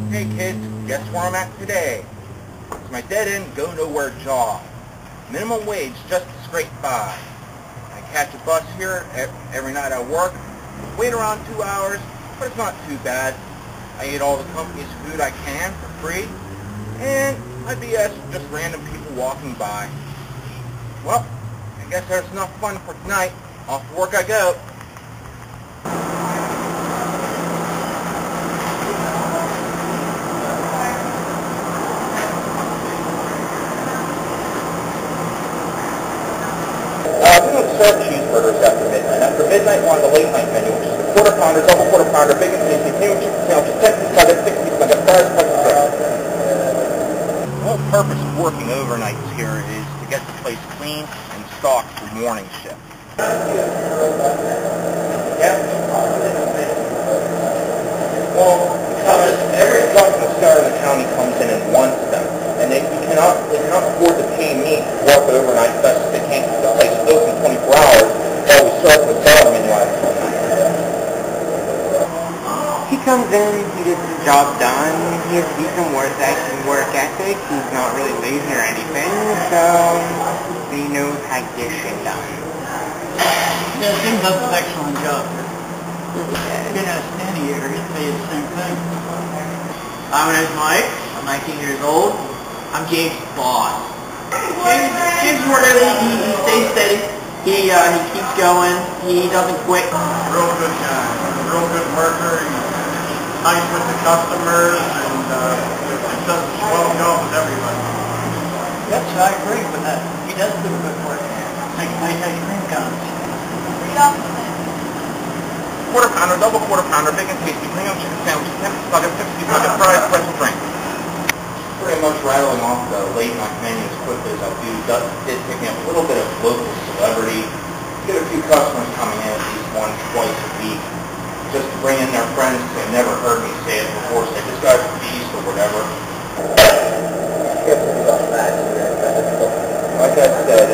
Hey kids, guess where I'm at today? It's my dead-end, go-nowhere job. Minimum wage just to scrape by. I catch a bus here every night I work. Wait around 2 hours, but it's not too bad. I eat all the company's food I can for free, and I BS just random people walking by. Well, I guess there's enough fun for tonight. Off to work I go. We don't serve cheeseburgers after midnight. After midnight, we're on the late night menu, which is the quarter pounder, double quarter pounder, bacon, tasty, new chicken sandwich, 10-piece nugget, 6-piece nugget, fries, plus drink. The whole purpose of working overnights here is to get the place clean and stocked for morning shift. Well, because every fucking star in the county comes in and wants them, and they cannot afford to pay me to work overnight, especially if they can't keep the place open 24 hours. While we serve the dollar menu items all night. He comes in, he gets the job done, he has decent work ethic, he's not really lazy or anything, so he knows how to get shit done. Yeah, Jim does an excellent job. Been a standing here, he'd say the same thing. My name is Mike, I'm 19 years old, I'm James' boss. James works, he stays steady, he keeps going, he doesn't quit. Real good guy, real good worker, he's nice with the customers, and he does a swell job with everybody. Yes, I agree with that. He does do good work. Makes nice ice cream cones. Quarter pounder, double quarter pounder, bacon, tasty, premium chicken sandwich, 10-piece nugget, 6-piece nugget, fries, pretzel drink. Pretty much rattling off the late night menu as quickly as I do did picking up a little bit of local celebrity. Get a few customers coming in at least once, twice a week, just to bring in their friends who have never heard me say it before, say this guy's a beast or whatever. Like I said,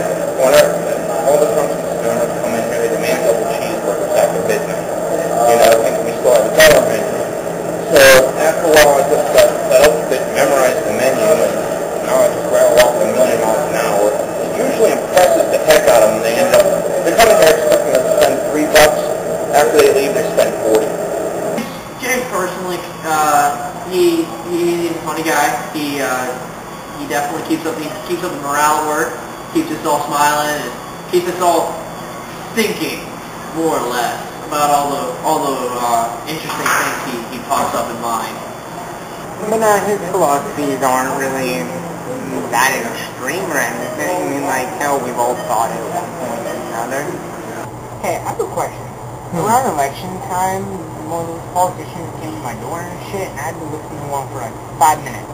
all the functions owners come in here, they demand double cheeseburgers after midnight. You know, thinking we still have a dollar menu. So after a while, I just got fed up with it, memorized the menu, and now I just rattle off a million miles an hour. It usually impresses the heck out of them. They come in here expecting us to spend $3. After they leave, they spend 40. James personally, he's a funny guy. He definitely keeps up the morale at work, keeps us all smiling, and keeps us all thinking more or less about all the interesting things he pops up in mind. But his philosophies aren't really that extreme or anything. I mean, like, hell, we've all thought it at one point or another. Hey, I have a question. Around election time, one of those politicians came to my door and shit, and I'd been listening to one for like 5 minutes.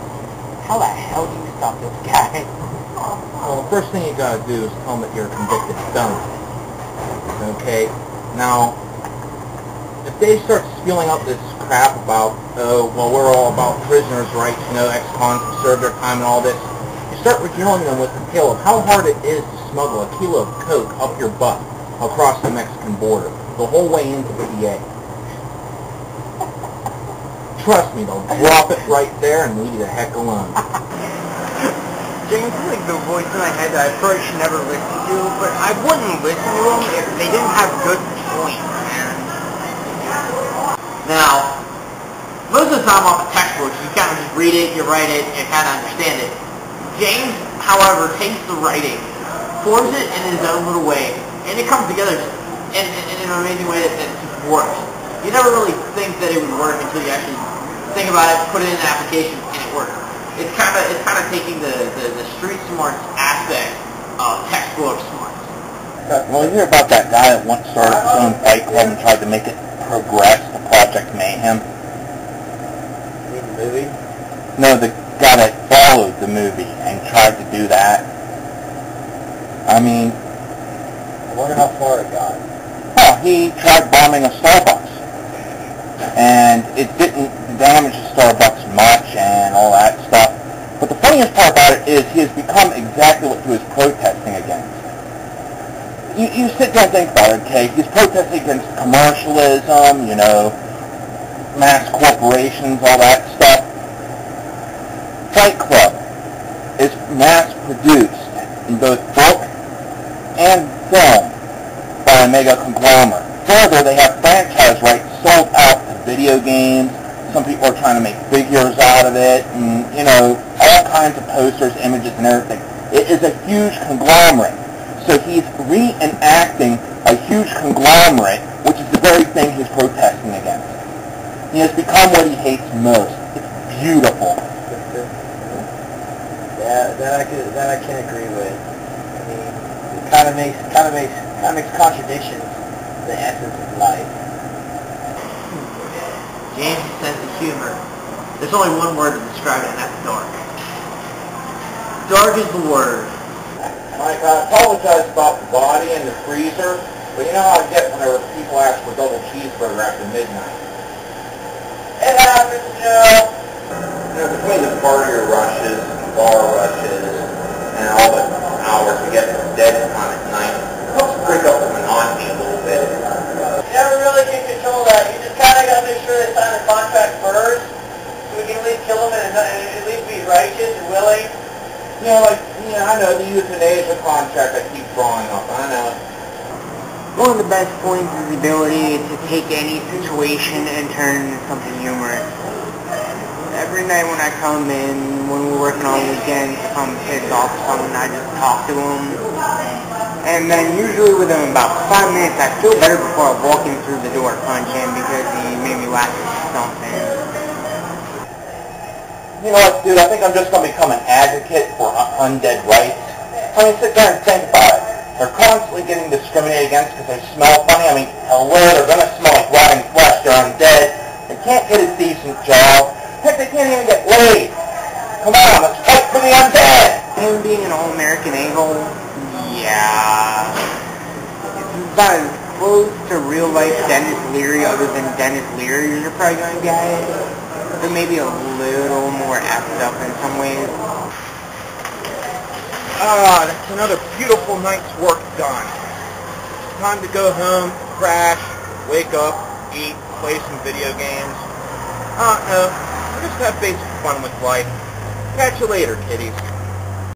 How the hell do you stop this guy? Well, the first thing you gotta do is tell them that you're a convicted felon. Okay? Now, if they start spewing out this crap about, oh, well, we're all about prisoners' rights, you know, ex-cons who serve their time and all this, you start regaling them with the tale of how hard it is to smuggle a kilo of coke up your butt across the Mexican border, the whole way into the VA. Trust me, they'll drop it right there and leave you the heck alone. James is like the voice in my head that I probably should never listen to, but I wouldn't listen to them if they didn't have good points, man. Now, most of the time off of textbooks, you kind of just read it, you write it, you kind of understand it. James, however, takes the writing, forms it in his own little way, and it comes together in an amazing way that just works. You never really think that it would work until you actually think about it, put it in an application, and it works. It's kind of taking the street smarts aspect of textbook smarts. Well, you hear about that guy that once started his own fight club and tried to make it progress, the Project Mayhem? The movie? No, the guy that followed the movie and tried to do that. I mean, I wonder how far it got. Well, he tried bombing a Starbucks, and it didn't damage the Starbucks much and all that stuff. But the funniest part about it is he has become exactly what he was protesting against. You sit there and think about it, okay? He's protesting against commercialism, you know, mass corporations, all that stuff. Fight Club is mass-produced in both book and film by a mega conglomerate. Further, they have franchise rights sold out to video games. Some people are trying to make figures out of it, and, you know, all kinds of posters, images, and everything. It is a huge conglomerate. So he's reenacting a huge conglomerate, which is the very thing he's protesting against. He has become what he hates most. It's beautiful. Yeah, that I can agree with. I mean, it kind of makes contradictions the essence of life. James' sense of humor. There's only one word to describe it, and that's dark. Dark is the word. Mike, I apologize about the body and the freezer, but you know how I get whenever people ask for double cheeseburger after midnight. It happens, Joe. You know, between the party rushes, bar rushes, and all the hours we get from dead time at night, it helps break up the monotony a little bit. You never really can control that. You just kind of got to make sure they sign the contract first, so we can at least kill them and at least be righteous and willing. You know, like, I know the euthanasia contract I keep drawing up, I know. One of the best points is the ability to take any situation and turn it into something humorous. Every night when I come in, when we're working on weekends, if I'm pissed off or something, I just talk to him. And then usually within about 5 minutes, I feel better before I walk in through the door and punch him because he made me laugh at something. You know what, dude, I think I'm just going to become an advocate for undead rights. I mean, sit there and think about it. They're constantly getting discriminated against because they smell funny. I mean, hello, they're going to smell like rotting flesh. They're undead. They can't get a decent job. Heck, they can't even get laid. Come on, let's fight for the undead. Him being an all-American a-hole, yeah. It's about as close to real-life Dennis Leary, other than Dennis Leary, you're probably going to get. But maybe a little more effed up in some ways. Ah, that's another beautiful night's work done. Time to go home, crash, wake up, eat, play some video games. No, just have basic fun with life. Catch you later, kiddies.